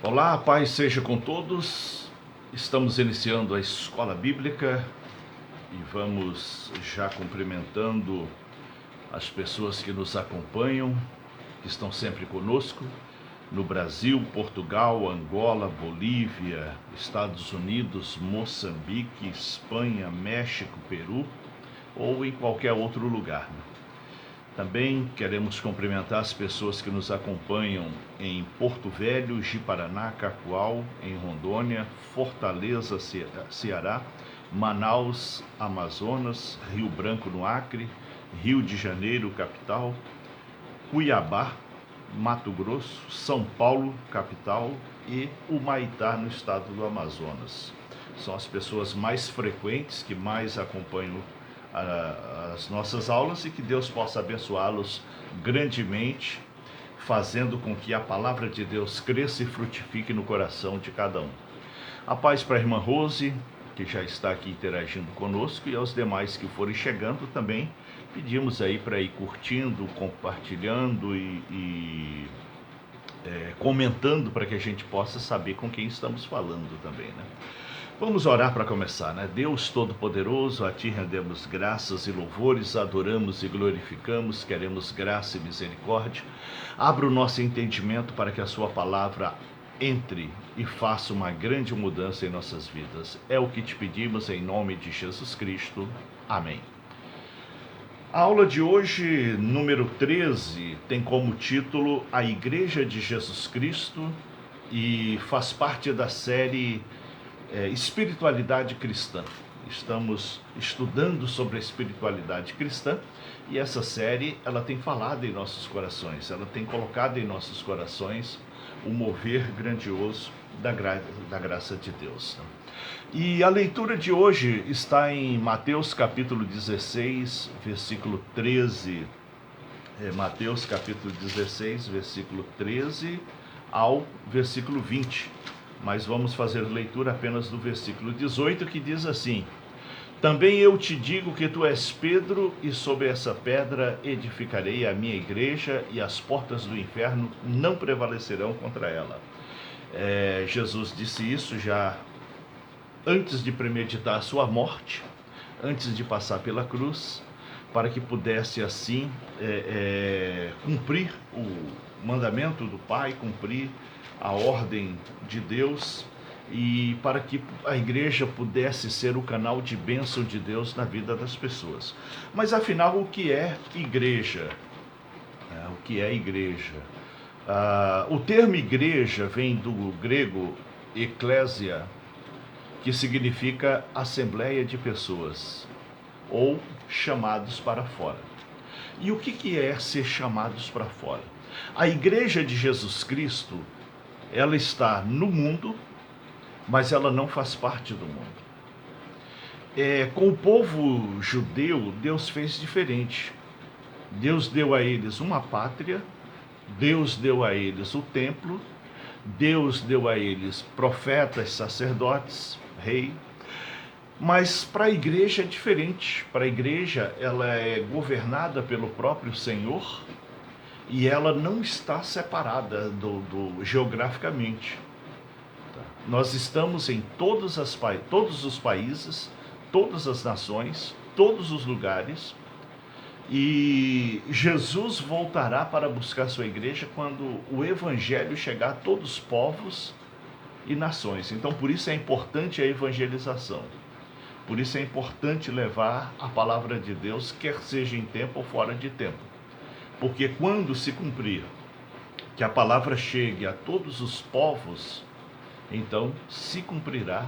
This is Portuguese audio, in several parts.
Olá, a paz seja com todos. Estamos iniciando a escola bíblica e vamos já cumprimentando as pessoas que nos acompanham, que estão sempre conosco, no Brasil, Portugal, Angola, Bolívia, Estados Unidos, Moçambique, Espanha, México, Peru ou em qualquer outro lugar. Também queremos cumprimentar as pessoas que nos acompanham em Porto Velho, Ji-Paraná, Cacoal, em Rondônia, Fortaleza, Ceará, Manaus, Amazonas, Rio Branco, no Acre, Rio de Janeiro, capital, Cuiabá, Mato Grosso, São Paulo, capital, e Humaitá, no estado do Amazonas. São as pessoas mais frequentes que mais acompanham as nossas aulas e que Deus possa abençoá-los grandemente, fazendo com que a palavra de Deus cresça e frutifique no coração de cada um. A paz para a irmã Rose, que já está aqui interagindo conosco, e aos demais que forem chegando também, pedimos aí para ir curtindo, compartilhando e comentando para que a gente possa saber com quem estamos falando também, né? Vamos orar para começar, né? Deus Todo-Poderoso, a Ti rendemos graças e louvores, adoramos e glorificamos, queremos graça e misericórdia. Abra o nosso entendimento para que a Sua palavra entre e faça uma grande mudança em nossas vidas. É o que te pedimos em nome de Jesus Cristo. Amém. A aula de hoje, número 13, tem como título A Igreja de Jesus Cristo e faz parte da série Espiritualidade Cristã. Estamos estudando sobre a espiritualidade cristã e essa série ela tem falado em nossos corações, ela tem colocado em nossos corações o mover grandioso da graça de Deus. E a leitura de hoje está em Mateus capítulo 16, versículo 13. Mateus capítulo 16, versículo 13 ao versículo 20. Mas vamos fazer leitura apenas do versículo 18, que diz assim: Também eu te digo que tu és Pedro, e sobre essa pedra edificarei a minha igreja, e as portas do inferno não prevalecerão contra ela. Jesus disse isso já antes de premeditar a sua morte, antes de passar pela cruz, para que pudesse assim cumprir o mandamento do Pai, cumprir a ordem de Deus, e para que a igreja pudesse ser o canal de bênção de Deus na vida das pessoas. Mas afinal, o que é igreja? O que é igreja? O termo igreja vem do grego eclésia, que significa assembleia de pessoas, ou chamados para fora. E o que é ser chamados para fora? A igreja de Jesus Cristo, ela está no mundo, mas ela não faz parte do mundo. Com o povo judeu, Deus fez diferente. Deus deu a eles uma pátria, Deus deu a eles o templo, Deus deu a eles profetas, sacerdotes, rei. Mas para a igreja é diferente. Para a igreja, ela é governada pelo próprio Senhor e ela não está separada geograficamente. Nós estamos em todos os países, todas as nações, todos os lugares, e Jesus voltará para buscar sua igreja quando o evangelho chegar a todos os povos e nações. Então, por isso é importante a evangelização. Por isso é importante levar a palavra de Deus, quer seja em tempo ou fora de tempo. Porque quando se cumprir que a palavra chegue a todos os povos, então se cumprirá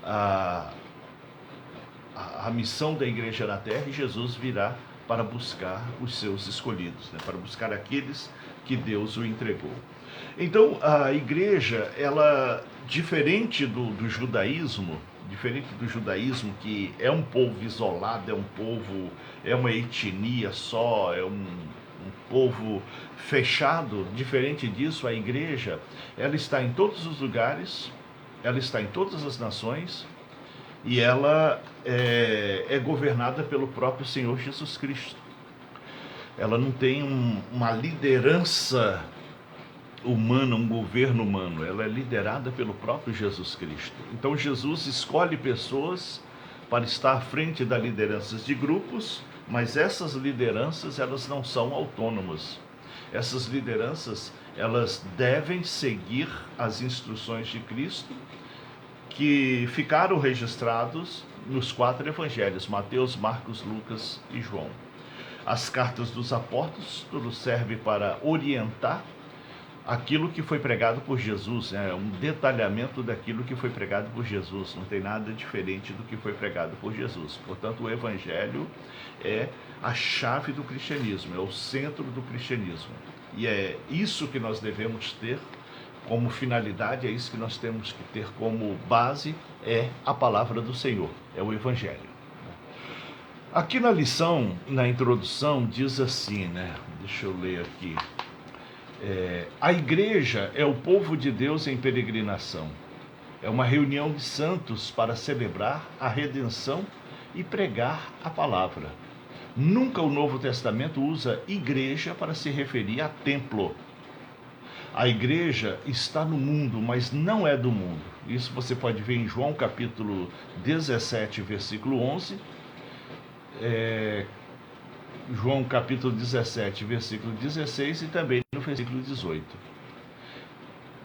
a missão da igreja na terra, e Jesus virá para buscar os seus escolhidos, né? Para buscar aqueles que Deus o entregou. Então, a igreja, ela, diferente do judaísmo, que é um povo isolado, é uma etnia só, é um povo fechado, diferente disso, a igreja, ela está em todos os lugares, ela está em todas as nações, e ela é governada pelo próprio Senhor Jesus Cristo. Ela não tem uma liderança humana, um governo humano, ela é liderada pelo próprio Jesus Cristo. Então Jesus escolhe pessoas para estar à frente das lideranças de grupos, mas essas lideranças, elas não são autônomas. Essas lideranças, elas devem seguir as instruções de Cristo, que ficaram registrados nos 4 evangelhos, Mateus, Marcos, Lucas e João. As cartas dos apóstolos servem para orientar aquilo que foi pregado por Jesus, um detalhamento daquilo que foi pregado por Jesus, não tem nada diferente do que foi pregado por Jesus. Portanto, o Evangelho é a chave do cristianismo, é o centro do cristianismo. E é isso que nós devemos ter como finalidade, é isso que nós temos que ter como base, é a palavra do Senhor, é o Evangelho. Aqui na lição, na introdução, diz assim, deixa eu ler aqui. A igreja é o povo de Deus em peregrinação. É uma reunião de santos para celebrar a redenção e pregar a palavra. Nunca o Novo Testamento usa igreja para se referir a templo. A igreja está no mundo, mas não é do mundo. Isso você pode ver em João capítulo 17, versículo 11. João capítulo 17, versículo 16 e também no versículo 18.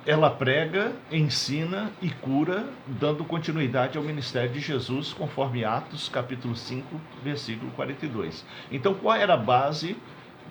Ela prega, ensina e cura, dando continuidade ao ministério de Jesus, conforme Atos capítulo 5, versículo 42. Então, qual era a base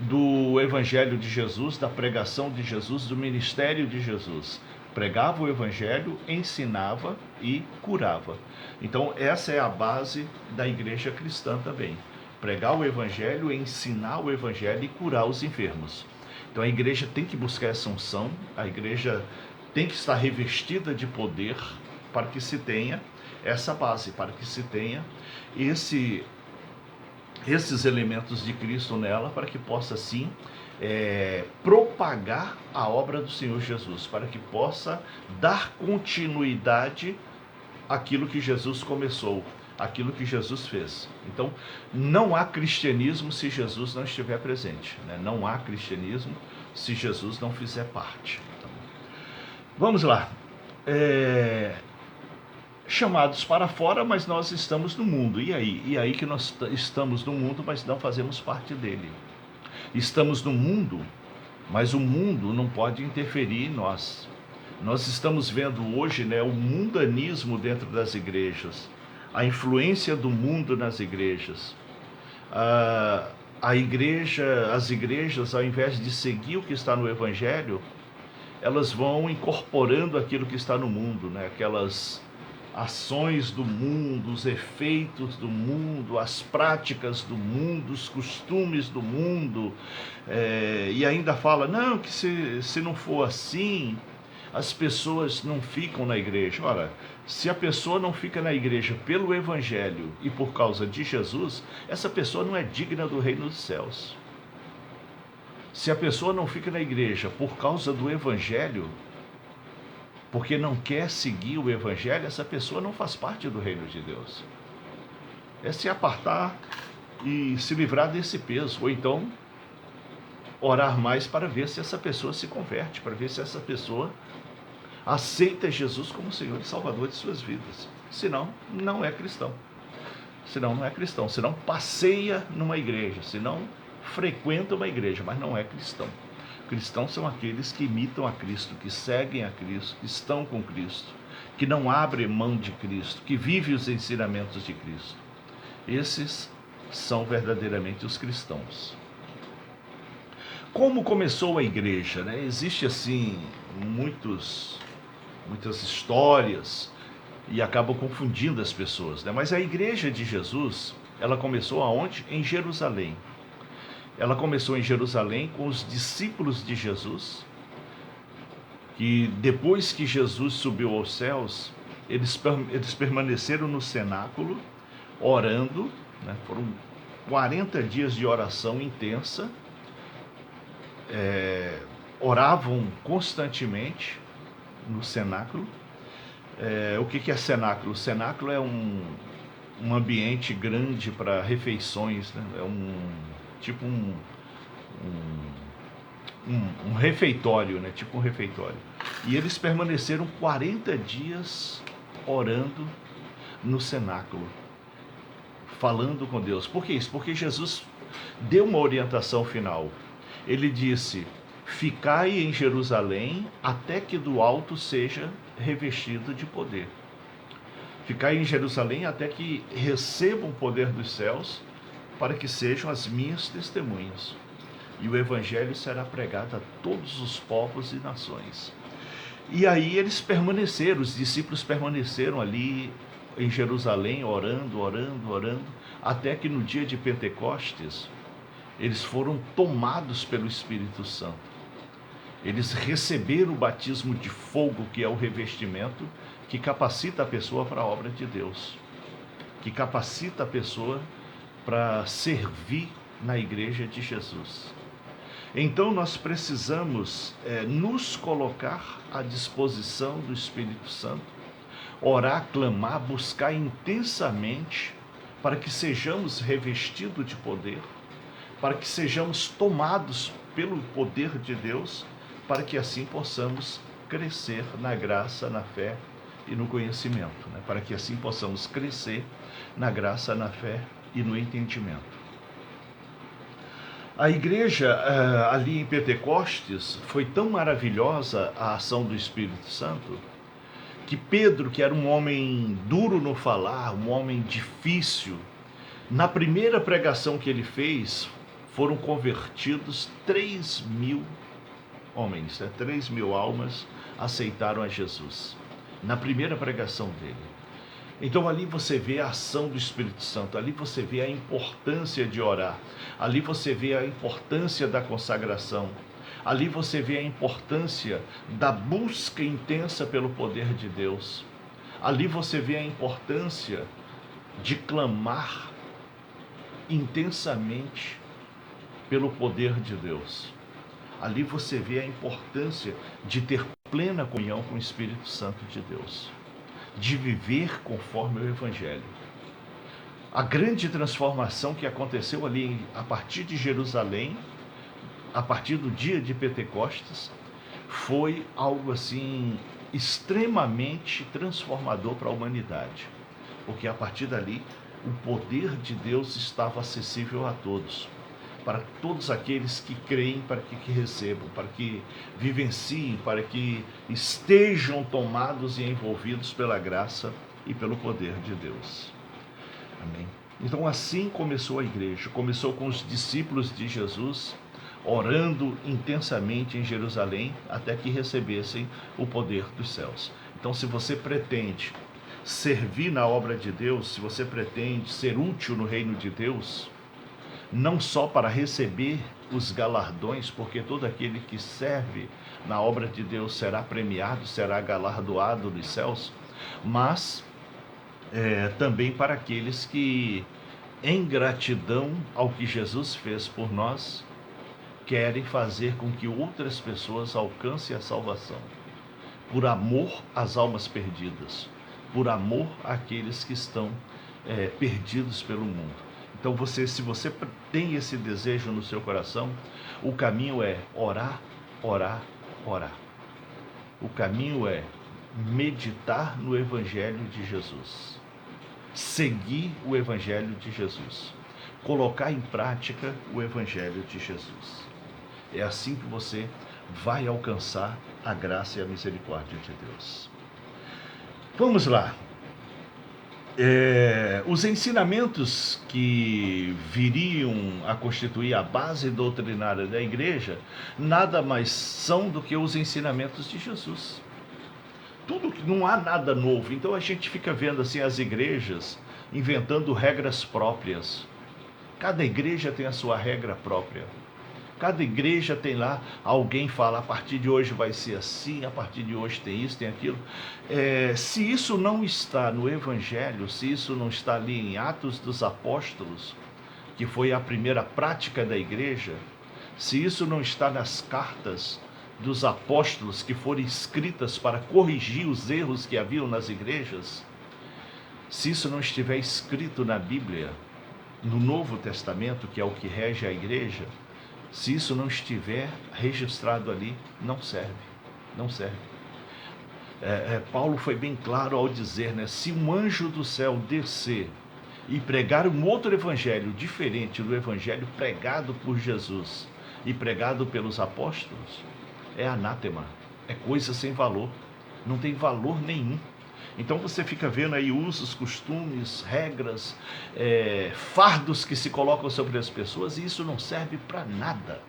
do evangelho de Jesus, da pregação de Jesus, do ministério de Jesus? Pregava o evangelho, ensinava e curava. Então, essa é a base da igreja cristã também. Pregar o evangelho, ensinar o evangelho e curar os enfermos. Então a igreja tem que buscar essa unção, a igreja tem que estar revestida de poder para que se tenha essa base, para que se tenha esses elementos de Cristo nela, para que possa assim propagar a obra do Senhor Jesus, para que possa dar continuidade àquilo que Jesus começou, aquilo que Jesus fez. Então, não há cristianismo se Jesus não estiver presente, Não há cristianismo se Jesus não fizer parte. Vamos lá. Chamados para fora, mas nós estamos no mundo. E aí? E aí que nós estamos no mundo, mas não fazemos parte dele. Estamos no mundo, mas o mundo não pode interferir em nós. Nós estamos vendo hoje, o mundanismo dentro das igrejas, a influência do mundo nas igrejas. As igrejas, ao invés de seguir o que está no Evangelho, elas vão incorporando aquilo que está no mundo, aquelas ações do mundo, os efeitos do mundo, as práticas do mundo, os costumes do mundo, e ainda fala, não, que se não for assim, as pessoas não ficam na igreja. Ora, se a pessoa não fica na igreja pelo Evangelho e por causa de Jesus, essa pessoa não é digna do reino dos céus. Se a pessoa não fica na igreja por causa do Evangelho, porque não quer seguir o Evangelho, essa pessoa não faz parte do reino de Deus. É se apartar e se livrar desse peso, ou então orar mais para ver se essa pessoa se converte, para ver se essa pessoa aceita Jesus como Senhor e Salvador de suas vidas. Senão, não é cristão. Senão, não é cristão. Senão, passeia numa igreja. Senão, frequenta uma igreja, mas não é cristão. Cristãos são aqueles que imitam a Cristo, que seguem a Cristo, que estão com Cristo, que não abrem mão de Cristo, que vivem os ensinamentos de Cristo. Esses são verdadeiramente os cristãos. Como começou a igreja? Existe assim muitas histórias e acabam confundindo as pessoas, Mas a igreja de Jesus, ela começou aonde? Em Jerusalém. Ela começou em Jerusalém com os discípulos de Jesus, que depois que Jesus subiu aos céus, eles permaneceram no cenáculo, orando, Foram 40 dias de oração intensa, oravam constantemente no cenáculo. O que é cenáculo? O cenáculo é um ambiente grande para refeições, É um refeitório, né? Tipo um refeitório. E eles permaneceram 40 dias orando no cenáculo, falando com Deus. Por que isso? Porque Jesus deu uma orientação final. Ele disse: ficai em Jerusalém até que do alto seja revestido de poder. Ficai em Jerusalém até que recebam o poder dos céus, para que sejam as minhas testemunhas. E o evangelho será pregado a todos os povos e nações. E aí eles permaneceram, os discípulos permaneceram ali em Jerusalém, orando, até que no dia de Pentecostes, eles foram tomados pelo Espírito Santo. Eles receberam o batismo de fogo, que é o revestimento que capacita a pessoa para a obra de Deus, que capacita a pessoa para servir na igreja de Jesus. Então nós precisamos nos colocar à disposição do Espírito Santo, orar, clamar, buscar intensamente para que sejamos revestidos de poder, para que sejamos tomados pelo poder de Deus, para que assim possamos crescer na graça, na fé e no conhecimento, né? Para que assim possamos crescer na graça, na fé e no entendimento. A igreja ali em Pentecostes foi tão maravilhosa a ação do Espírito Santo, que Pedro, que era um homem duro no falar, um homem difícil, na primeira pregação que ele fez, foram convertidos 3.000 homens, 3.000 almas aceitaram a Jesus, na primeira pregação dele. Então ali você vê a ação do Espírito Santo, ali você vê a importância de orar, ali você vê a importância da consagração, ali você vê a importância da busca intensa pelo poder de Deus, ali você vê a importância de clamar intensamente pelo poder de Deus. Ali você vê a importância de ter plena comunhão com o Espírito Santo de Deus, de viver conforme o Evangelho. A grande transformação que aconteceu ali a partir de Jerusalém, a partir do dia de Pentecostes, foi algo assim extremamente transformador para a humanidade, porque a partir dali o poder de Deus estava acessível a todos, para todos aqueles que creem, para que recebam, para que vivenciem, para que estejam tomados e envolvidos pela graça e pelo poder de Deus. Amém? Então assim começou a igreja, começou com os discípulos de Jesus, orando intensamente em Jerusalém, até que recebessem o poder dos céus. Então se você pretende servir na obra de Deus, se você pretende ser útil no reino de Deus, não só para receber os galardões, porque todo aquele que serve na obra de Deus será premiado, será galardoado nos céus, mas também para aqueles que, em gratidão ao que Jesus fez por nós, querem fazer com que outras pessoas alcancem a salvação, por amor às almas perdidas, por amor àqueles que estão perdidos pelo mundo. Então se você tem esse desejo no seu coração, o caminho é orar, orar, orar. O caminho é meditar no Evangelho de Jesus, seguir o Evangelho de Jesus, colocar em prática o Evangelho de Jesus. É assim que você vai alcançar a graça e a misericórdia de Deus. Vamos lá. Os ensinamentos que viriam a constituir a base doutrinária da igreja nada mais são do que os ensinamentos de Jesus. Não há nada novo. Então a gente fica vendo assim as igrejas inventando regras próprias. Cada igreja tem a sua regra própria. Cada igreja tem lá, alguém fala, a partir de hoje vai ser assim, a partir de hoje tem isso, tem aquilo. Se isso não está no Evangelho, se isso não está ali em Atos dos Apóstolos, que foi a primeira prática da igreja, se isso não está nas cartas dos apóstolos que foram escritas para corrigir os erros que haviam nas igrejas, se isso não estiver escrito na Bíblia, no Novo Testamento, que é o que rege a igreja, Se isso não estiver registrado ali, não serve, não serve. Paulo foi bem claro ao dizer, né? Se um anjo do céu descer e pregar um outro evangelho diferente do evangelho pregado por Jesus e pregado pelos apóstolos, é anátema, é coisa sem valor, não tem valor nenhum. Então você fica vendo aí usos, costumes, regras, fardos que se colocam sobre as pessoas, e isso não serve para nada.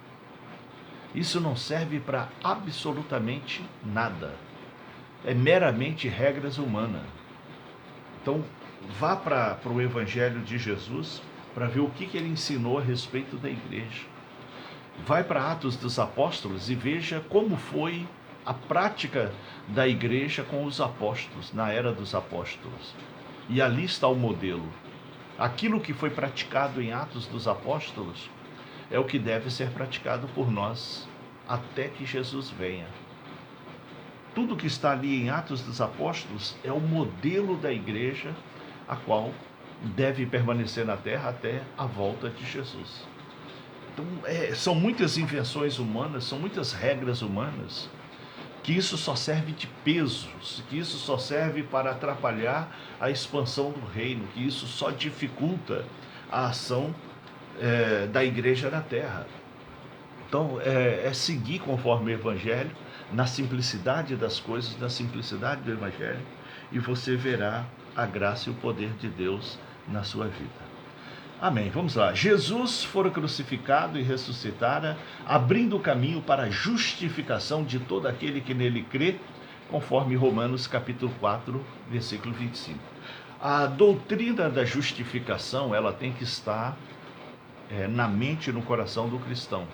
Isso não serve para absolutamente nada. É meramente regras humanas. Então vá para o Evangelho de Jesus para ver o que ele ensinou a respeito da igreja. Vai para Atos dos Apóstolos e veja como foi a prática da igreja com os apóstolos, na era dos apóstolos. E ali está o modelo. Aquilo que foi praticado em Atos dos Apóstolos é o que deve ser praticado por nós até que Jesus venha. Tudo que está ali em Atos dos Apóstolos é o modelo da igreja, a qual deve permanecer na terra até a volta de Jesus. Então, são muitas invenções humanas, são muitas regras humanas, que isso só serve de peso, que isso só serve para atrapalhar a expansão do reino, que isso só dificulta a ação da igreja na terra. Então, seguir conforme o Evangelho, na simplicidade das coisas, na simplicidade do Evangelho, e você verá a graça e o poder de Deus na sua vida. Amém. Vamos lá. Jesus fora crucificado e ressuscitara, abrindo o caminho para a justificação de todo aquele que nele crê, conforme Romanos capítulo 4, versículo 25. A doutrina da justificação, ela tem que estar na mente e no coração do cristão.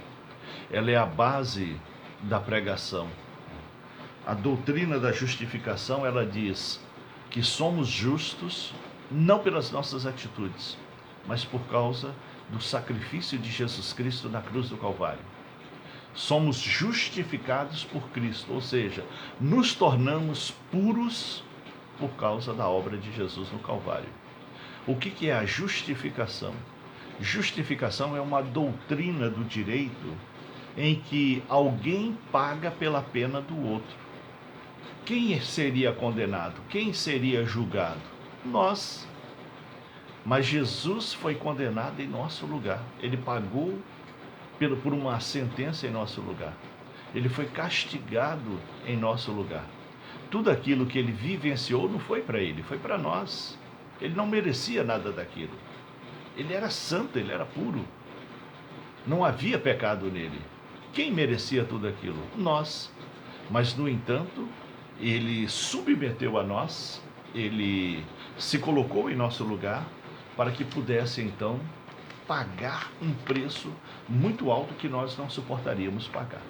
Ela é a base da pregação. A doutrina da justificação, ela diz que somos justos não pelas nossas atitudes, mas por causa do sacrifício de Jesus Cristo na cruz do Calvário. Somos justificados por Cristo, ou seja, nos tornamos puros por causa da obra de Jesus no Calvário. O que é a justificação? Justificação é uma doutrina do direito em que alguém paga pela pena do outro. Quem seria condenado? Quem seria julgado? Nós. Mas Jesus foi condenado em nosso lugar. Ele pagou por uma sentença em nosso lugar. Ele foi castigado em nosso lugar. Tudo aquilo que ele vivenciou não foi para ele, foi para nós. Ele não merecia nada daquilo. Ele era santo, ele era puro. Não havia pecado nele. Quem merecia tudo aquilo? Nós. Mas, no entanto, ele submeteu a nós, ele se colocou em nosso lugar para que pudesse, então, pagar um preço muito alto que nós não suportaríamos pagar.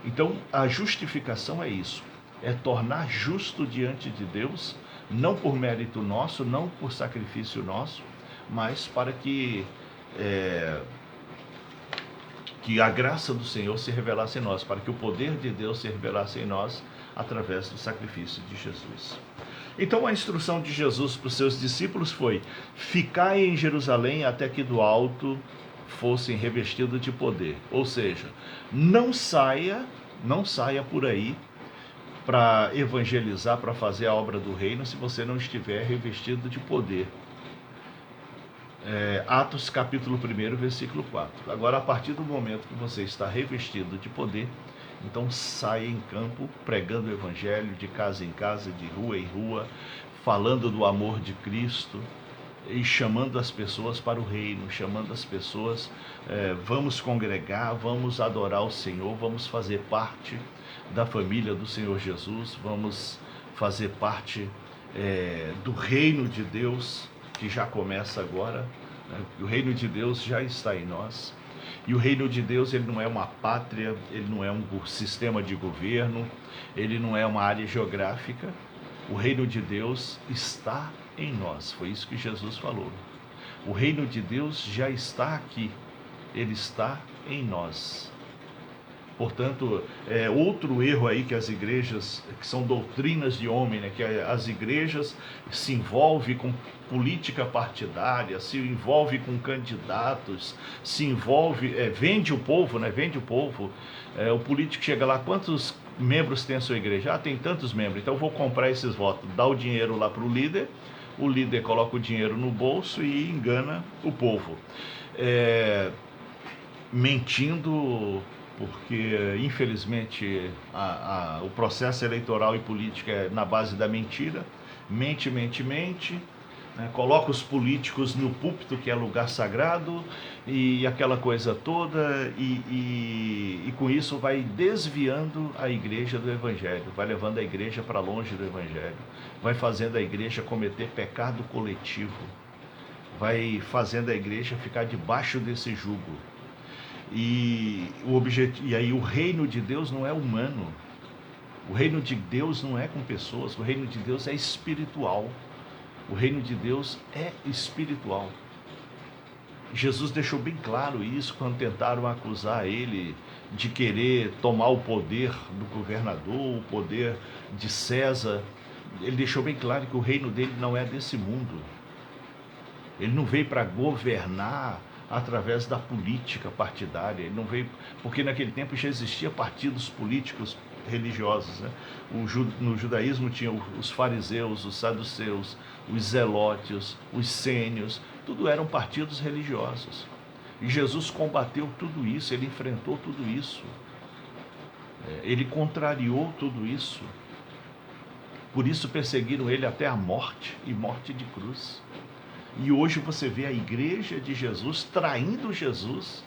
Então, a justificação é isso, é tornar justo diante de Deus, não por mérito nosso, não por sacrifício nosso, mas para que a graça do Senhor se revelasse em nós, para que o poder de Deus se revelasse em nós através do sacrifício de Jesus. Então a instrução de Jesus para os seus discípulos foi: ficai em Jerusalém até que do alto fossem revestidos de poder. Ou seja, não saia por aí para evangelizar, para fazer a obra do reino, se você não estiver revestido de poder. Atos capítulo 1, versículo 4. Agora, a partir do momento que você está revestido de poder, então saia em campo, pregando o evangelho de casa em casa, de rua em rua, falando do amor de Cristo e chamando as pessoas para o reino, chamando as pessoas, vamos congregar, vamos adorar o Senhor, vamos fazer parte da família do Senhor Jesus, vamos fazer parte do reino de Deus, que já começa agora, né? O reino de Deus já está em nós. E o reino de Deus, ele não é uma pátria, ele não é um sistema de governo, ele não é uma área geográfica. O reino de Deus está em nós. Foi isso que Jesus falou. O reino de Deus já está aqui, ele está em nós. Portanto, outro erro aí que as igrejas, que são doutrinas de homem, né, que as igrejas se envolvem com política partidária, se envolve com candidatos, se envolve, vende o povo, né, vende o povo. O político chega lá, quantos membros tem a sua igreja? Ah, tem tantos membros, então eu vou comprar esses votos, dá o dinheiro lá para o líder coloca o dinheiro no bolso e engana o povo. Mentindo, porque infelizmente o processo eleitoral e político é na base da mentira, mente, né? Coloca os políticos no púlpito, que é lugar sagrado, e aquela coisa toda, e com isso vai desviando a igreja do evangelho, vai levando a igreja para longe do evangelho, vai fazendo a igreja cometer pecado coletivo, vai fazendo a igreja ficar debaixo desse jugo. E aí o reino de Deus não é humano. O reino de Deus não é com pessoas. O reino de Deus é espiritual. O reino de Deus é espiritual. Jesus deixou bem claro isso quando tentaram acusar ele de querer tomar o poder do governador, o poder de César. Ele deixou bem claro que o reino dele não é desse mundo. Ele não veio para governar através da política partidária. Ele não veio, porque naquele tempo já existia partidos políticos religiosos, né? No judaísmo tinha os fariseus, os saduceus, os zelotes, os sênios, tudo eram partidos religiosos. E Jesus combateu tudo isso, ele enfrentou tudo isso. Ele contrariou tudo isso. Por isso perseguiram ele até a morte, e morte de cruz. E hoje você vê a igreja de Jesus traindo Jesus,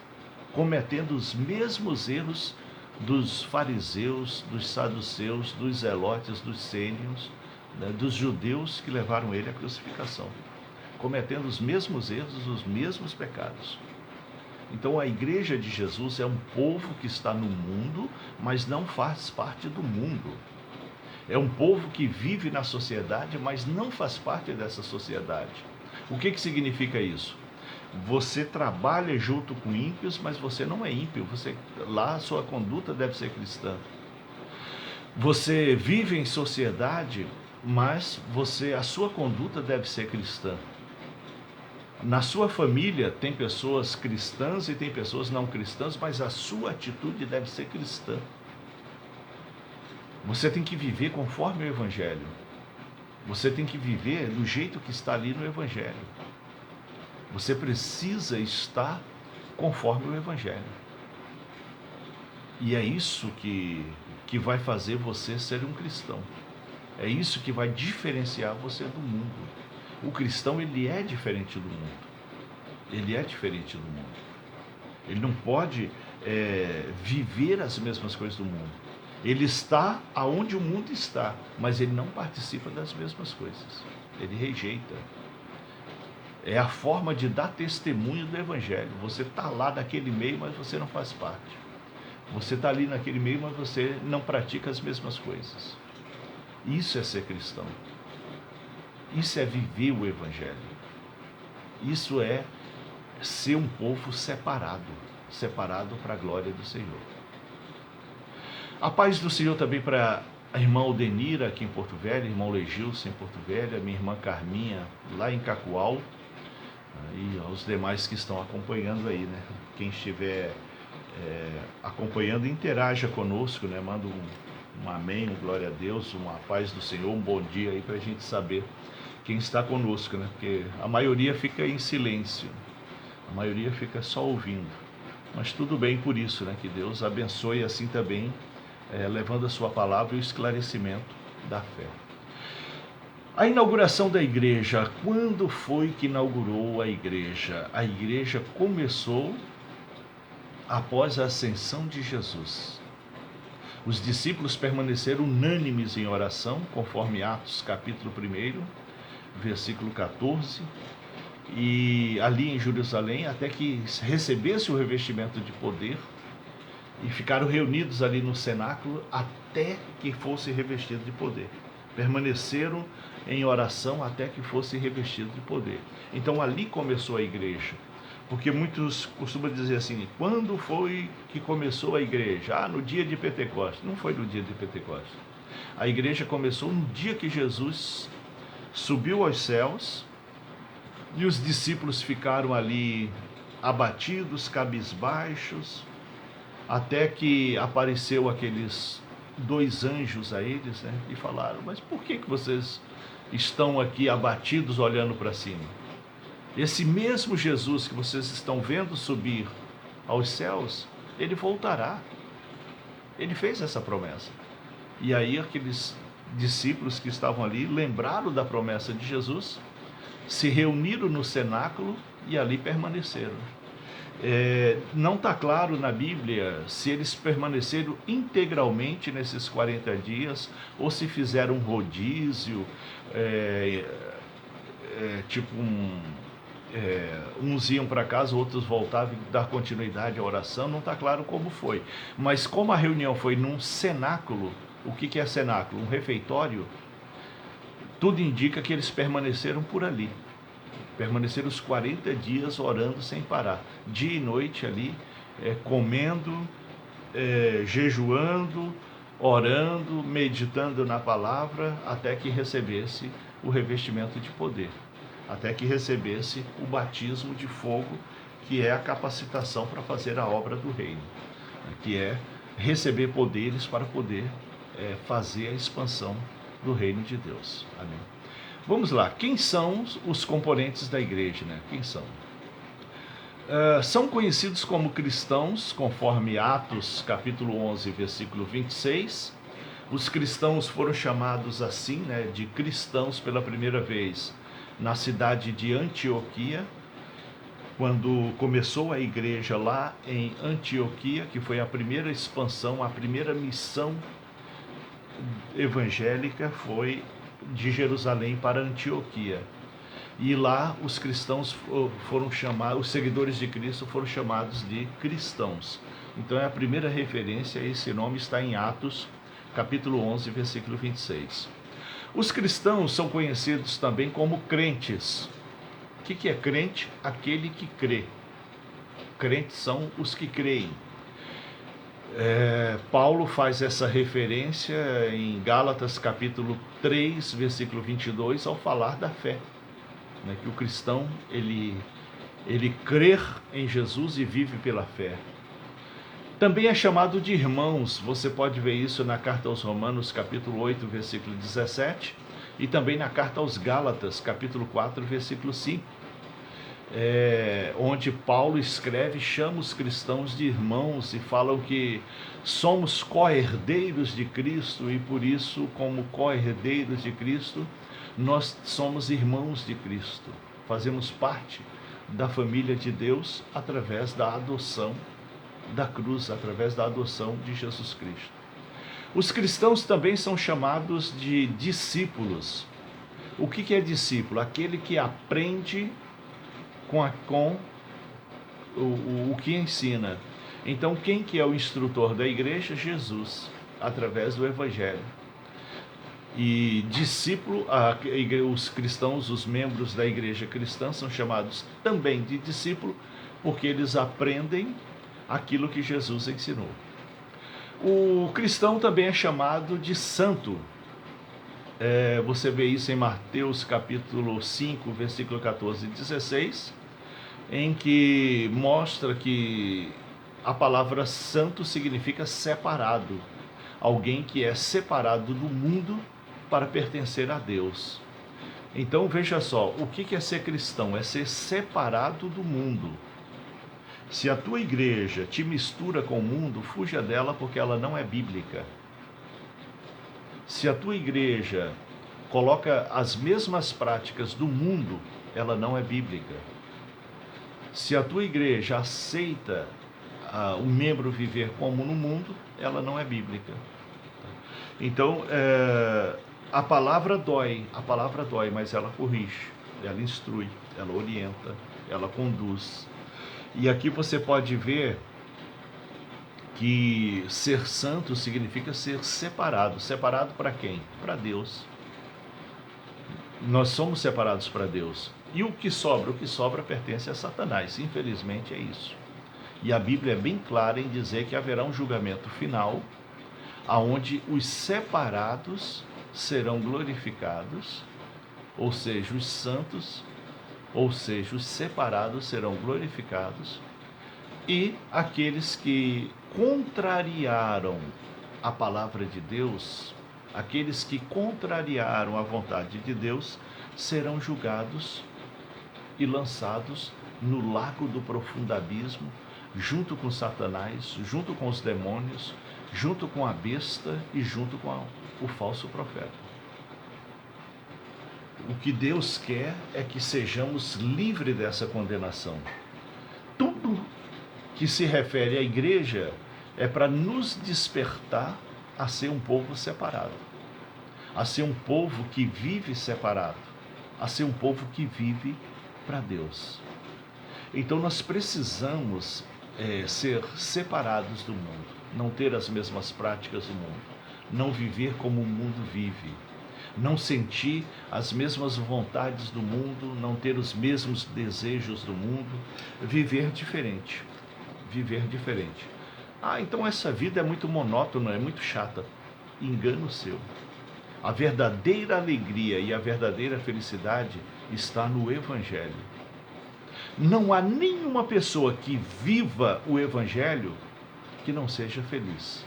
cometendo os mesmos erros dos fariseus, dos saduceus, dos zelotes, dos sênios, né, dos judeus que levaram ele à crucificação, cometendo os mesmos erros, os mesmos pecados. Então a igreja de Jesus é um povo que está no mundo, mas não faz parte do mundo. É um povo que vive na sociedade, mas não faz parte dessa sociedade. O que significa isso? Você trabalha junto com ímpios, mas você não é ímpio. Lá a sua conduta deve ser cristã. Você vive em sociedade, mas a sua conduta deve ser cristã. Na sua família tem pessoas cristãs e tem pessoas não cristãs, mas a sua atitude deve ser cristã. Você tem que viver conforme o Evangelho. Você tem que viver do jeito que está ali no Evangelho. Você precisa estar conforme o Evangelho. E é isso que vai fazer você ser um cristão. É isso que vai diferenciar você do mundo. O cristão, ele é diferente do mundo. Ele é diferente do mundo. Ele não pode viver as mesmas coisas do mundo. Ele está aonde o mundo está, mas ele não participa das mesmas coisas. Ele rejeita. É a forma de dar testemunho do Evangelho. Você está lá naquele meio, mas você não faz parte. Você está ali naquele meio, mas você não pratica as mesmas coisas. Isso é ser cristão. Isso é viver o Evangelho. Isso é ser um povo separado para a glória do Senhor. A paz do Senhor também para a irmã Aldenira aqui em Porto Velho, irmão Legilson em Porto Velho, a minha irmã Carminha lá em Cacoal, e aos demais que estão acompanhando aí, né? Quem estiver acompanhando, interaja conosco, né? Manda um amém, um glória a Deus, uma paz do Senhor, um bom dia aí para a gente saber quem está conosco, né? Porque a maioria fica em silêncio, a maioria fica só ouvindo, mas tudo bem por isso, né? Que Deus abençoe assim também, levando a sua palavra e o esclarecimento da fé. A inauguração da igreja. Quando foi que inaugurou a igreja? A igreja começou após a ascensão de Jesus. Os discípulos permaneceram unânimes em oração, conforme Atos capítulo 1, versículo 14, e ali em Jerusalém, até que recebesse o revestimento de poder, e ficaram reunidos ali no cenáculo até que fosse revestido de poder. Permaneceram em oração até que fosse revestido de poder. Então ali começou a igreja. Porque muitos costumam dizer assim, quando foi que começou a igreja? Ah, no dia de Pentecostes. Não foi no dia de Pentecostes. A igreja começou no dia que Jesus subiu aos céus e os discípulos ficaram ali abatidos, cabisbaixos, até que apareceu aqueles dois anjos a eles, né? E falaram, mas por que vocês estão aqui abatidos olhando para cima? Esse mesmo Jesus que vocês estão vendo subir aos céus, ele voltará. Ele fez essa promessa. E aí aqueles discípulos que estavam ali lembraram da promessa de Jesus, se reuniram no cenáculo e ali permaneceram. Não está claro na Bíblia se eles permaneceram integralmente nesses 40 dias ou se fizeram um rodízio, uns iam para casa, outros voltavam e dar continuidade à oração. Não está claro como foi, mas como a reunião foi num cenáculo, o que é cenáculo? Um refeitório. Tudo indica que eles permaneceram por ali, permaneceram os 40 dias orando sem parar, dia e noite ali, comendo, jejuando, orando, meditando na palavra, até que recebesse o revestimento de poder, até que recebesse o batismo de fogo, que é a capacitação para fazer a obra do reino, que é receber poderes para poder fazer a expansão do reino de Deus. Amém. Vamos lá, quem são os componentes da igreja, né? Quem são? São conhecidos como cristãos, conforme Atos capítulo 11, versículo 26. Os cristãos foram chamados assim, né, de cristãos pela primeira vez na cidade de Antioquia, quando começou a igreja lá em Antioquia, que foi a primeira expansão, a primeira missão evangélica foi de Jerusalém para Antioquia. E lá os cristãos foram chamados, os seguidores de Cristo foram chamados de cristãos. Então a primeira referência a esse nome está em Atos, capítulo 11, versículo 26. Os cristãos são conhecidos também como crentes. O que é crente? Aquele que crê. Crentes são os que creem. Paulo faz essa referência em Gálatas capítulo 3, versículo 22, ao falar da fé, né, que o cristão ele crer em Jesus e vive pela fé. Também é chamado de irmãos. Você pode ver isso na carta aos Romanos capítulo 8, versículo 17, e também na carta aos Gálatas capítulo 4, versículo 5. Onde Paulo escreve, chama os cristãos de irmãos e falam que somos co-herdeiros de Cristo e por isso, como co-herdeiros de Cristo, nós somos irmãos de Cristo. Fazemos parte da família de Deus através da adoção da cruz, através da adoção de Jesus Cristo. Os cristãos também são chamados de discípulos. O que é discípulo? Aquele que aprende com o que ensina. Então, quem que é o instrutor da igreja? Jesus, através do Evangelho. E discípulo, os cristãos, os membros da igreja cristã são chamados também de discípulo, porque eles aprendem aquilo que Jesus ensinou. O cristão também é chamado de santo. Você vê isso em Mateus capítulo 5, versículo 14 e 16, em que mostra que a palavra santo significa separado. Alguém que é separado do mundo para pertencer a Deus. Então veja só, o que é ser cristão? É ser separado do mundo. Se a tua igreja te mistura com o mundo, fuja dela, porque ela não é bíblica. Se a tua igreja coloca as mesmas práticas do mundo, ela não é bíblica. Se a tua igreja aceita o membro viver como no mundo, ela não é bíblica. Então, a palavra dói, mas ela corrige, ela instrui, ela orienta, ela conduz. E aqui você pode ver que ser santo significa ser separado. Separado para quem? Para Deus. Nós somos separados para Deus. E o que sobra? O que sobra pertence a Satanás. Infelizmente é isso. E a Bíblia é bem clara em dizer que haverá um julgamento final, aonde os separados serão glorificados, ou seja, os santos, ou seja, os separados serão glorificados, e aqueles que contrariaram a palavra de Deus, aqueles que contrariaram a vontade de Deus, serão julgados e lançados no lago do profundo abismo, junto com Satanás, junto com os demônios, junto com a besta e junto com o falso profeta. O que Deus quer é que sejamos livres dessa condenação. Tudo que se refere à igreja é para nos despertar a ser um povo separado, a ser um povo que vive separado, a ser um povo que vive para Deus. Então nós precisamos ser separados do mundo, não ter as mesmas práticas do mundo, não viver como o mundo vive, não sentir as mesmas vontades do mundo, não ter os mesmos desejos do mundo, viver diferente. Viver diferente. Então essa vida é muito monótona, é muito chata. Engano seu. A verdadeira alegria e a verdadeira felicidade está no Evangelho. Não há nenhuma pessoa que viva o Evangelho que não seja feliz.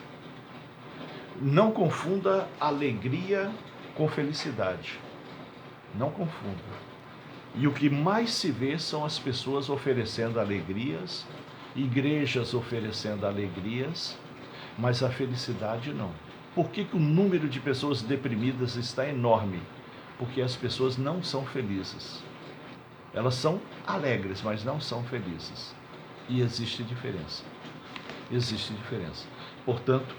Não confunda alegria com felicidade. Não confunda. E o que mais se vê são as pessoas oferecendo alegrias, igrejas oferecendo alegrias, mas a felicidade não. Por que o número de pessoas deprimidas está enorme? Porque as pessoas não são felizes. Elas são alegres, mas não são felizes. E existe diferença. Existe diferença. Portanto,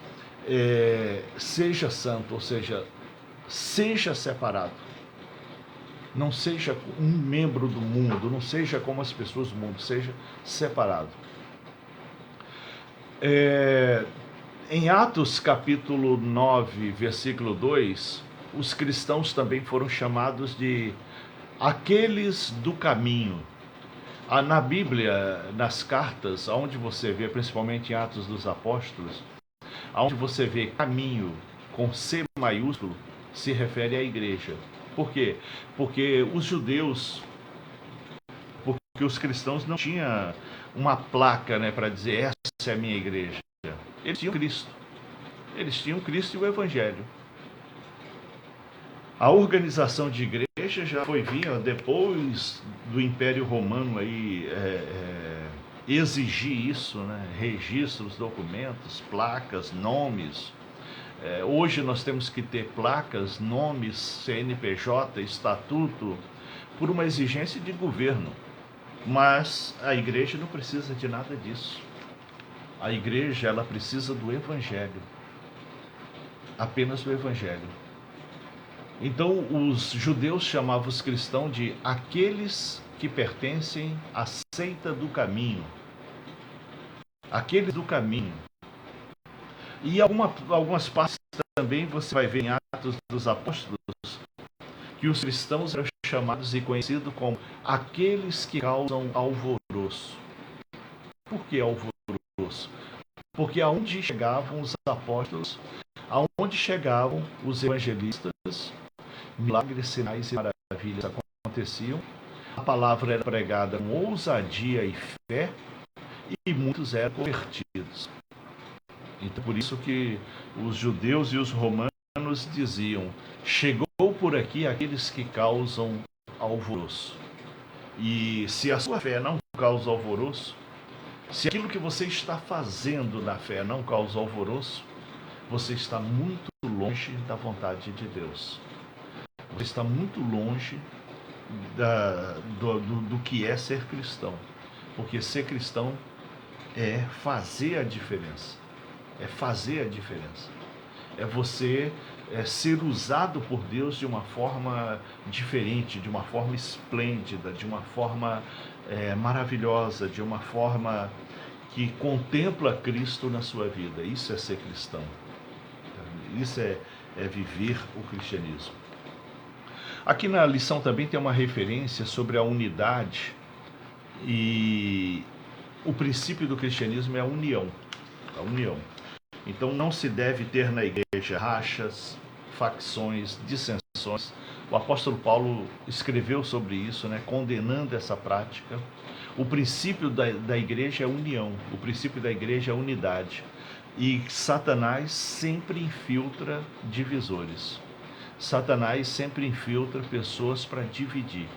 seja santo, ou seja, seja separado. Não seja um membro do mundo, não seja como as pessoas do mundo, seja separado. Em Atos capítulo 9, versículo 2, os cristãos também foram chamados de aqueles do caminho. Na Bíblia, nas cartas, onde você vê, principalmente em Atos dos Apóstolos, onde você vê caminho com C maiúsculo, se refere à igreja. Por quê? Porque os judeus, porque os cristãos não tinham uma placa, para dizer essa é a minha igreja. Eles tinham Cristo. Eles tinham Cristo e o Evangelho. A organização de igreja já foi vinha depois do Império Romano exigir isso, registros, documentos, placas, nomes. Hoje nós temos que ter placas, nomes, CNPJ, estatuto, por uma exigência de governo. Mas a igreja não precisa de nada disso. A igreja, ela precisa do Evangelho. Apenas do Evangelho. Então, os judeus chamavam os cristãos de aqueles que pertencem à seita do caminho. Aqueles do caminho. E algumas partes também você vai ver em Atos dos Apóstolos que os cristãos eram chamados e conhecidos como aqueles que causam alvoroço. Por que alvoroço? Porque aonde chegavam os apóstolos, aonde chegavam os evangelistas, milagres, sinais e maravilhas aconteciam, a palavra era pregada com ousadia e fé, e muitos eram convertidos. Então, por isso que os judeus e os romanos diziam: chegou por aqui aqueles que causam alvoroço. E se a sua fé não causa alvoroço, se aquilo que você está fazendo na fé não causa alvoroço, você está muito longe da vontade de Deus. Você está muito longe do que é ser cristão. Porque ser cristão é fazer a diferença. É fazer a diferença. É você ser usado por Deus de uma forma diferente, de uma forma esplêndida, de uma forma maravilhosa, de uma forma que contempla Cristo na sua vida. Isso é ser cristão. Isso é viver o cristianismo. Aqui na lição também tem uma referência sobre a unidade, e o princípio do cristianismo é a união. A união. Então não se deve ter na igreja rachas, facções, dissensões. O apóstolo Paulo escreveu sobre isso, né, condenando essa prática. O princípio da igreja é a união, o princípio da igreja é a unidade. E Satanás sempre infiltra divisores. Satanás sempre infiltra pessoas para dividir,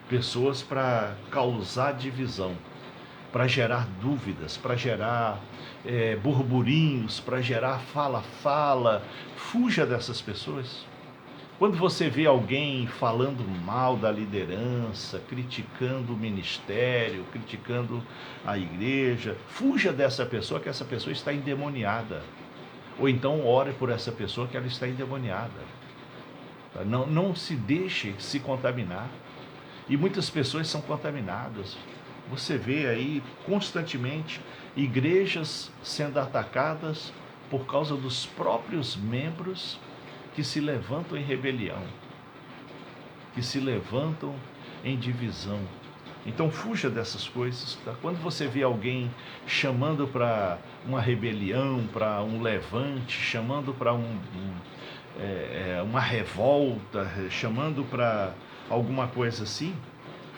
pessoas para causar divisão, para gerar dúvidas, para gerar burburinhos, para gerar fala-fala. Fuja dessas pessoas. Quando você vê alguém falando mal da liderança, criticando o ministério, criticando a igreja, fuja dessa pessoa, que essa pessoa está endemoniada. Ou então ore por essa pessoa, que ela está endemoniada. Não se deixe se contaminar. E muitas pessoas são contaminadas. Você vê aí constantemente igrejas sendo atacadas por causa dos próprios membros que se levantam em rebelião, que se levantam em divisão. Então fuja dessas coisas. Tá? Quando você vê alguém chamando para uma rebelião, para um levante, chamando para uma revolta, chamando para alguma coisa assim,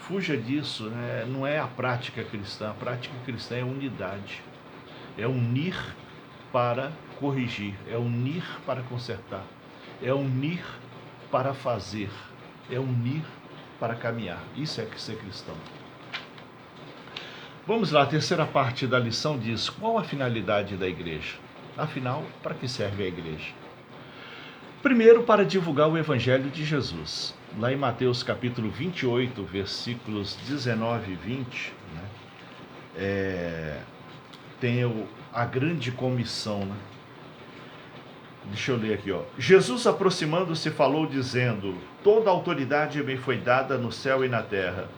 fuja disso, né? Não é a prática cristã. A prática cristã é unidade, é unir para corrigir, é unir para consertar, é unir para fazer, é unir para caminhar. Isso é ser cristão. Vamos lá, a terceira parte da lição diz: qual a finalidade da igreja? Afinal, para que serve a igreja? Primeiro, para divulgar o Evangelho de Jesus. Lá em Mateus capítulo 28, versículos 19 e 20, né, tem a grande comissão. Né? Deixa eu ler aqui. Jesus, aproximando-se, falou dizendo: toda autoridade me foi dada no céu e na terra.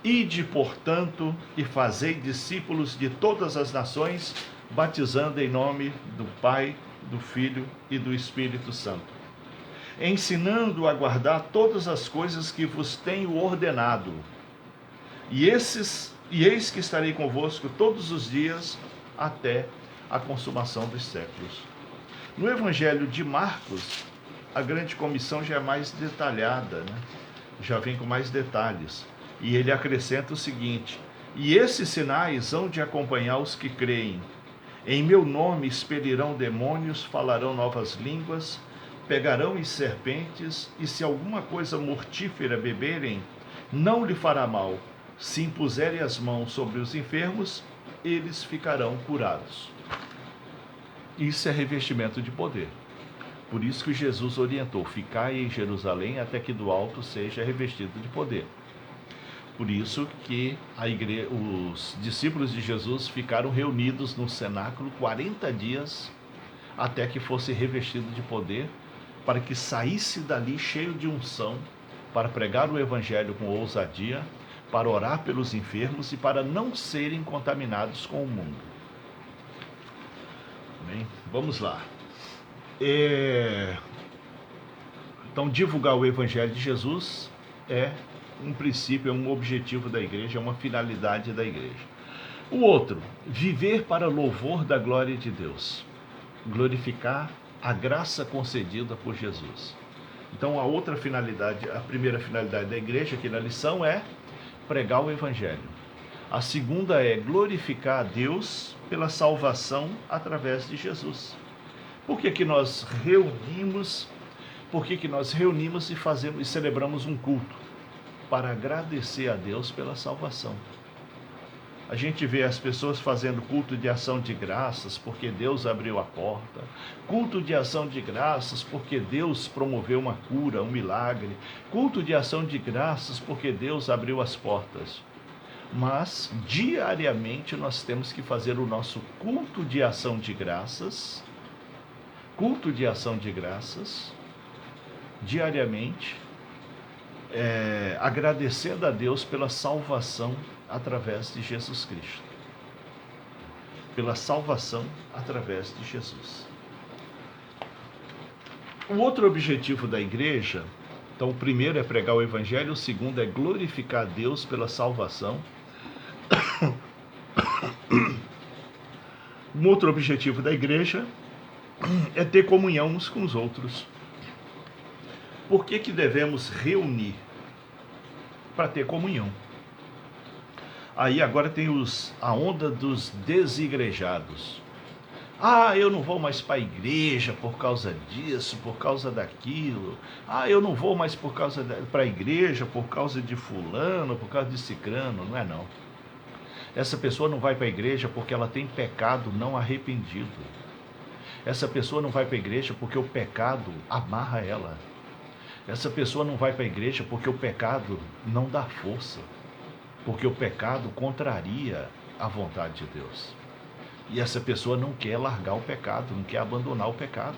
Ide, portanto, e fazei discípulos de todas as nações, batizando em nome do Pai, do Filho e do Espírito Santo, ensinando a guardar todas as coisas que vos tenho ordenado. E eis que estarei convosco todos os dias até a consumação dos séculos. No Evangelho de Marcos, a grande comissão já é mais detalhada, né? Já vem com mais detalhes. E ele acrescenta o seguinte: e esses sinais hão de acompanhar os que creem. Em meu nome expelirão demônios, falarão novas línguas, pegarão em serpentes, e se alguma coisa mortífera beberem, não lhe fará mal. Se impuserem as mãos sobre os enfermos, eles ficarão curados. Isso é revestimento de poder. Por isso que Jesus orientou: ficai em Jerusalém até que do alto seja revestido de poder. Por isso que os discípulos de Jesus ficaram reunidos no cenáculo 40 dias até que fosse revestido de poder, para que saísse dali cheio de unção, para pregar o evangelho com ousadia, para orar pelos enfermos e para não serem contaminados com o mundo. Bem, vamos lá. Então, divulgar o evangelho de Jesus é um princípio, é um objetivo da igreja, é uma finalidade da igreja. O outro, viver para louvor da glória de Deus, glorificar a graça concedida por Jesus. Então, a outra finalidade, a primeira finalidade da igreja aqui na lição é pregar o evangelho. A segunda é glorificar a Deus pela salvação através de Jesus. Por que nós reunimos? Por que nós reunimos e celebramos um culto? Para agradecer a Deus pela salvação. A gente vê as pessoas fazendo culto de ação de graças porque Deus abriu a porta, culto de ação de graças porque Deus promoveu uma cura, um milagre, culto de ação de graças porque Deus abriu as portas. Mas diariamente nós temos que fazer o nosso culto de ação de graças, diariamente, agradecendo a Deus pela salvação através de Jesus Cristo. Pela salvação através de Jesus. O outro objetivo da igreja, Então, o primeiro é pregar o evangelho, o segundo é glorificar a Deus pela salvação. Um outro objetivo da igreja é ter comunhão uns com os outros. Por que devemos reunir? Para ter comunhão. Aí agora tem a onda dos desigrejados. Eu não vou mais para a igreja por causa disso, por causa daquilo. Eu não vou mais para a igreja por causa de fulano, por causa de cicrano. Não é não. Essa pessoa não vai para a igreja porque ela tem pecado não arrependido. Essa pessoa não vai para a igreja porque o pecado amarra ela. Essa pessoa não vai para a igreja porque o pecado não dá força. Porque o pecado contraria a vontade de Deus. E essa pessoa não quer largar o pecado, não quer abandonar o pecado.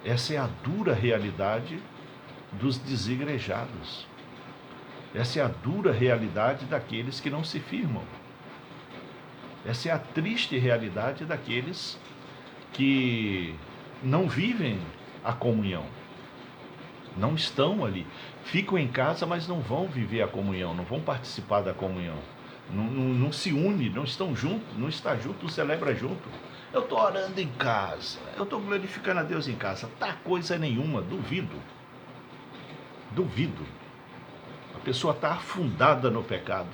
Essa é a dura realidade dos desigrejados. Essa é a dura realidade daqueles que não se firmam. Essa é a triste realidade daqueles que não vivem a comunhão. Não estão ali. Ficam em casa, mas não vão viver a comunhão, não vão participar da comunhão. Não se une, não estão juntos, não está junto, não celebra junto. Eu estou orando em casa, eu estou glorificando a Deus em casa. Tá coisa nenhuma, duvido. Duvido. A pessoa está afundada no pecado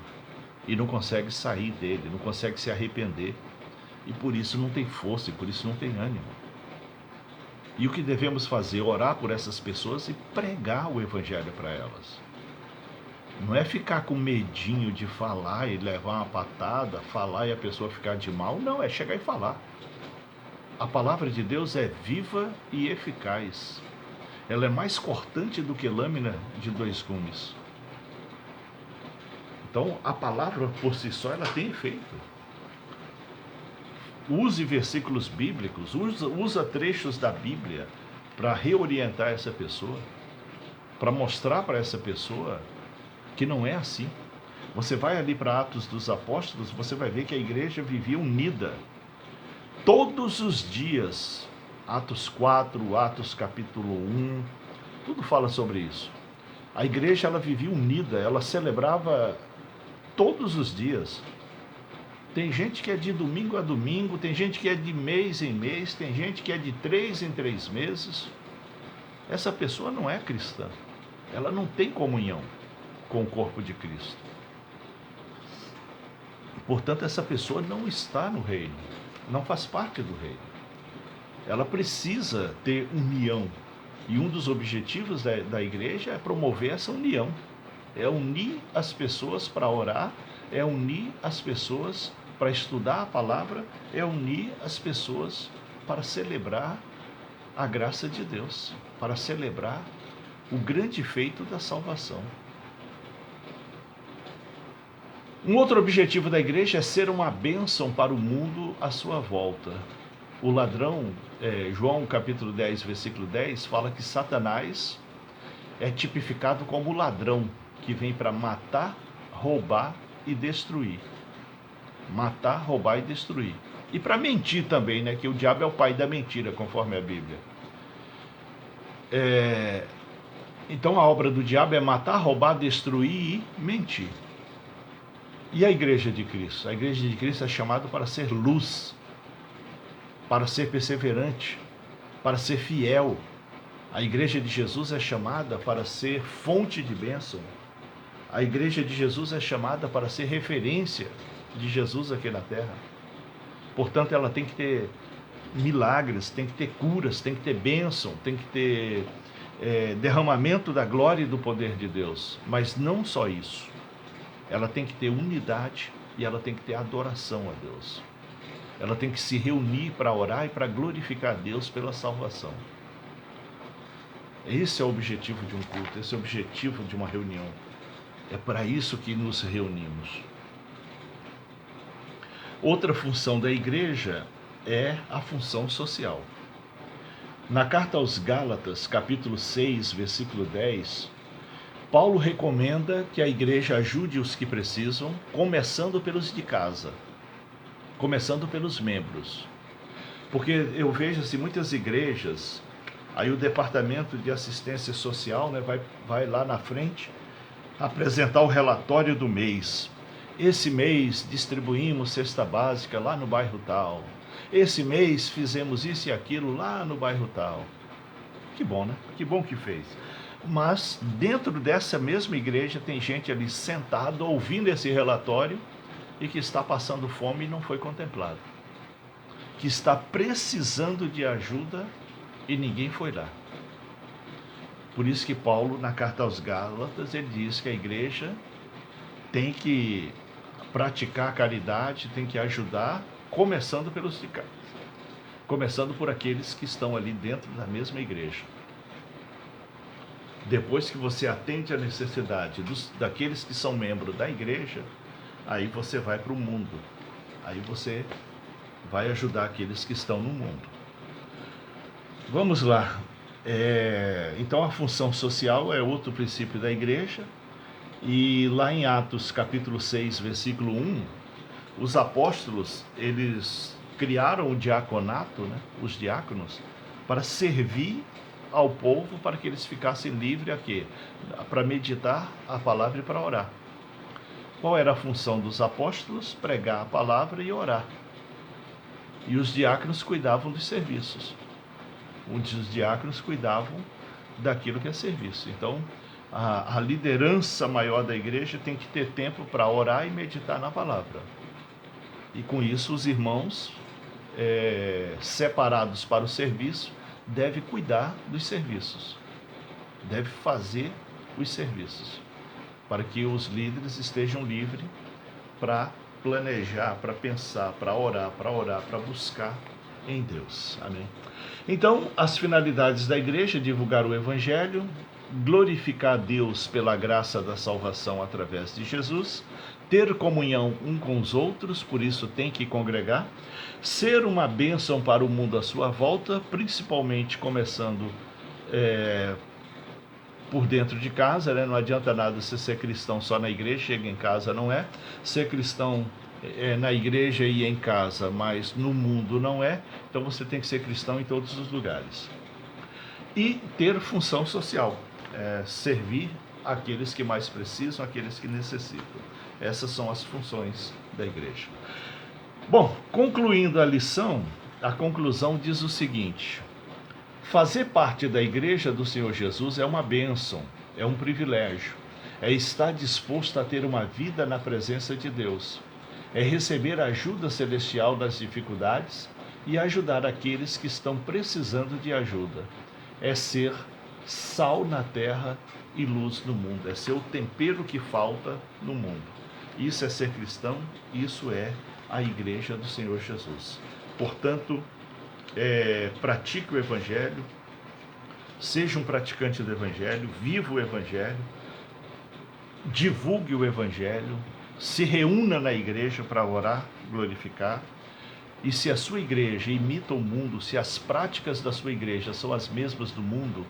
e não consegue sair dele, não consegue se arrepender. E por isso não tem força, e por isso não tem ânimo. E o que devemos fazer? Orar por essas pessoas e pregar o evangelho para elas. Não é ficar com medinho de falar e levar uma patada, falar e a pessoa ficar de mal. Não, é chegar e falar. A palavra de Deus é viva e eficaz. Ela é mais cortante do que lâmina de 2 gumes. Então, a palavra por si só, ela tem efeito. Use versículos bíblicos, usa trechos da Bíblia para reorientar essa pessoa, para mostrar para essa pessoa que não é assim. Você vai ali para Atos dos Apóstolos, você vai ver que a igreja vivia unida. Todos os dias, Atos 4, Atos capítulo 1, tudo fala sobre isso. A igreja, ela vivia unida, ela celebrava todos os dias. Tem gente que é de domingo a domingo, tem gente que é de mês em mês, tem gente que é de 3 em 3 meses. Essa pessoa não é cristã. Ela não tem comunhão com o corpo de Cristo. Portanto, essa pessoa não está no reino, não faz parte do reino. Ela precisa ter união. E um dos objetivos da igreja é promover essa união. É unir as pessoas para orar, é unir as pessoas para estudar a palavra, é unir as pessoas para celebrar a graça de Deus, para celebrar o grande feito da salvação. Um outro objetivo da igreja é ser uma bênção para o mundo à sua volta. O ladrão, João capítulo 10, versículo 10, fala que Satanás é tipificado como o ladrão que vem para matar, roubar e destruir. Matar, roubar e destruir. E para mentir também, né? Que o diabo é o pai da mentira, conforme a Bíblia. Então a obra do diabo é matar, roubar, destruir e mentir. E a igreja de Cristo? A igreja de Cristo é chamada para ser luz, para ser perseverante, para ser fiel. A igreja de Jesus é chamada para ser fonte de bênção. A igreja de Jesus é chamada para ser referência de Jesus aqui na terra. Portanto, ela tem que ter milagres, tem que ter curas, tem que ter bênção, tem que ter derramamento da glória e do poder de Deus. Mas não só isso. Ela tem que ter unidade e ela tem que ter adoração a Deus. Ela tem que se reunir para orar e para glorificar a Deus pela salvação. Esse é o objetivo de um culto, esse é o objetivo de uma reunião. É para isso que nos reunimos. Outra função da igreja é a função social. Na carta aos Gálatas, capítulo 6, versículo 10, Paulo recomenda que a igreja ajude os que precisam, começando pelos de casa, começando pelos membros. Porque eu vejo assim, muitas igrejas, Aí o departamento de assistência social, né, vai lá na frente apresentar o relatório do mês. Esse mês distribuímos cesta básica lá no bairro tal. Esse mês fizemos isso e aquilo lá no bairro tal. Que bom, né? Que bom que fez. Mas dentro dessa mesma igreja tem gente ali sentada ouvindo esse relatório e que está passando fome e não foi contemplado. Que está precisando de ajuda e ninguém foi lá. Por isso que Paulo, na carta aos Gálatas, ele diz que a igreja tem que praticar a caridade, tem que ajudar, começando pelos de casa. Começando por aqueles que estão ali dentro da mesma igreja. Depois que você atende a necessidade daqueles que são membros da igreja, aí você vai para o mundo. Aí você vai ajudar aqueles que estão no mundo. Vamos lá. Então a função social é outro princípio da igreja. E lá em Atos capítulo 6, versículo 1, os apóstolos, eles criaram o diaconato, né, os diáconos, para servir ao povo, para que eles ficassem livres aqui, para meditar a palavra e para orar. Qual era a função dos apóstolos? Pregar a palavra e orar. E os diáconos cuidavam dos serviços. Os diáconos cuidavam daquilo que é serviço. Então, a liderança maior da igreja tem que ter tempo para orar e meditar na palavra. E com isso, os irmãos separados para o serviço devem cuidar dos serviços. Devem fazer os serviços. Para que os líderes estejam livres para planejar, para pensar, para orar, para buscar em Deus. Amém? Então, as finalidades da igreja: divulgar o evangelho, glorificar a Deus pela graça da salvação através de Jesus, ter comunhão um com os outros, por isso tem que congregar, ser uma bênção para o mundo à sua volta, principalmente começando por dentro de casa, né? Não adianta nada você ser cristão só na igreja, chega em casa não é, ser cristão na igreja e em casa, mas no mundo não é, então você tem que ser cristão em todos os lugares. E ter função social, servir aqueles que mais precisam, aqueles que necessitam. Essas são as funções da igreja. Bom, concluindo a lição, a conclusão diz o seguinte: fazer parte da igreja do Senhor Jesus é uma bênção, é um privilégio, é estar disposto a ter uma vida na presença de Deus, é receber ajuda celestial nas dificuldades e ajudar aqueles que estão precisando de ajuda, é ser sal na terra e luz no mundo, é ser o tempero que falta no mundo. Isso é ser cristão, isso é a igreja do Senhor Jesus. Portanto, pratique o evangelho, seja um praticante do evangelho, viva o evangelho, divulgue o evangelho, se reúna na igreja para orar, glorificar. E se a sua igreja imita o mundo, se as práticas da sua igreja são as mesmas do mundo,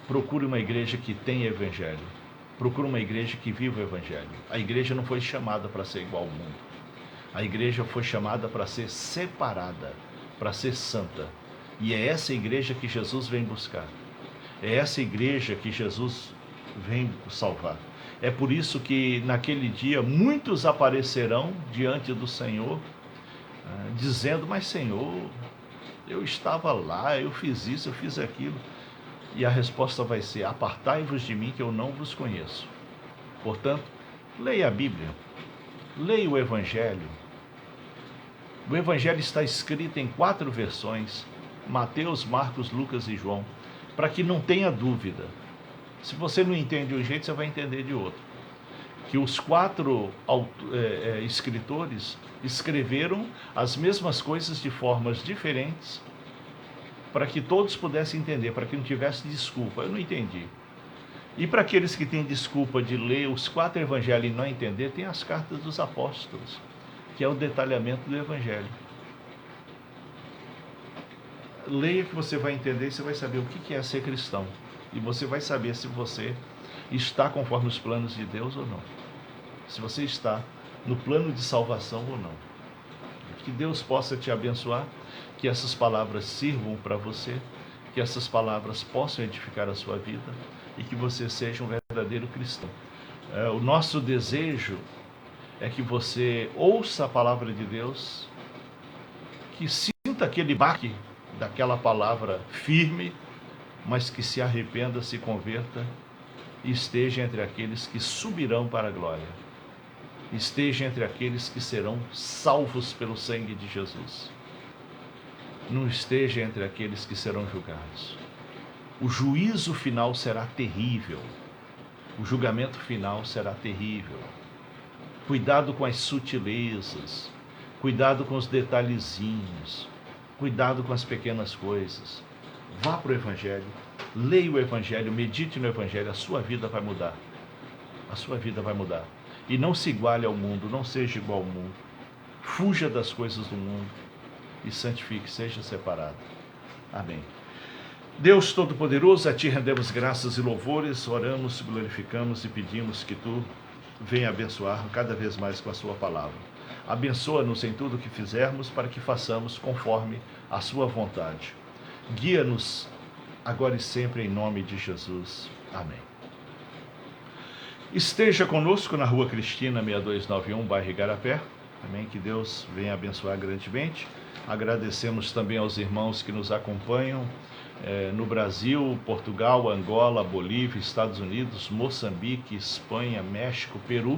procure uma igreja que tenha evangelho. Procure uma igreja que viva o evangelho. A igreja não foi chamada para ser igual ao mundo. A igreja foi chamada para ser separada, para ser santa. E é essa igreja que Jesus vem buscar. É essa igreja que Jesus vem salvar. É por isso que naquele dia muitos aparecerão diante do Senhor, dizendo: mas Senhor, eu estava lá, eu fiz isso, eu fiz aquilo. E a resposta vai ser: apartai-vos de mim, que eu não vos conheço. Portanto, leia a Bíblia, leia o Evangelho. O Evangelho está escrito em 4 versões: Mateus, Marcos, Lucas e João, para que não tenha dúvida. Se você não entende de um jeito, você vai entender de outro. Que os 4 escritores escreveram as mesmas coisas de formas diferentes, para que todos pudessem entender, para que não tivesse desculpa. Eu não entendi. E para aqueles que têm desculpa de ler os 4 evangelhos e não entender, tem as cartas dos apóstolos, que é o detalhamento do evangelho. Leia que você vai entender e você vai saber o que é ser cristão. E você vai saber se você está conforme os planos de Deus ou não. Se você está no plano de salvação ou não. Que Deus possa te abençoar, que essas palavras sirvam para você que essas palavras possam edificar a sua vida e que você seja um verdadeiro cristão. O nosso desejo é que você ouça a palavra de Deus, que sinta aquele baque daquela palavra firme, mas que se arrependa, se converta e esteja entre aqueles que subirão para a glória. Esteja entre aqueles que serão salvos pelo sangue de Jesus. Não esteja entre aqueles que serão julgados. O juízo final será terrível. O julgamento final será terrível. Cuidado com as sutilezas. Cuidado com os detalhezinhos. Cuidado com as pequenas coisas. Vá para o Evangelho. Leia o Evangelho. Medite no Evangelho. A sua vida vai mudar. A sua vida vai mudar. E não se iguale ao mundo. Não seja igual ao mundo. Fuja das coisas do mundo. E santifique. Seja separado. Amém. Deus Todo-Poderoso, a Ti rendemos graças e louvores, oramos, glorificamos e pedimos que Tu venha abençoar cada vez mais com a Sua palavra. Abençoa-nos em tudo o que fizermos para que façamos conforme a Sua vontade. Guia-nos agora e sempre em nome de Jesus. Amém. Esteja conosco na Rua Cristina 6291, bairro Igarapé. Amém. Que Deus venha abençoar grandemente. Agradecemos também aos irmãos que nos acompanham no Brasil, Portugal, Angola, Bolívia, Estados Unidos, Moçambique, Espanha, México, Peru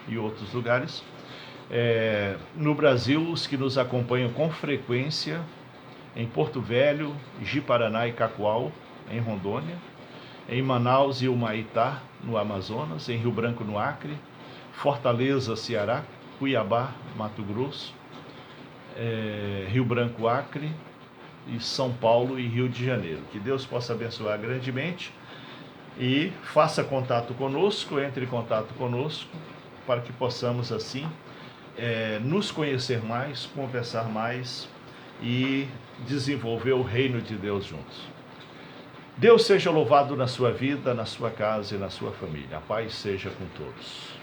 e outros lugares. No Brasil, os que nos acompanham com frequência em Porto Velho, Ji-Paraná e Cacoal, em Rondônia, em Manaus e Humaitá, no Amazonas, em Rio Branco, no Acre, Fortaleza, Ceará, Cuiabá, Mato Grosso, Rio Branco, Acre, e São Paulo e Rio de Janeiro. Que Deus possa abençoar grandemente e faça contato conosco, entre em contato conosco, para que possamos assim nos conhecer mais, conversar mais e desenvolver o reino de Deus juntos. Deus seja louvado na sua vida, na sua casa e na sua família. A paz seja com todos.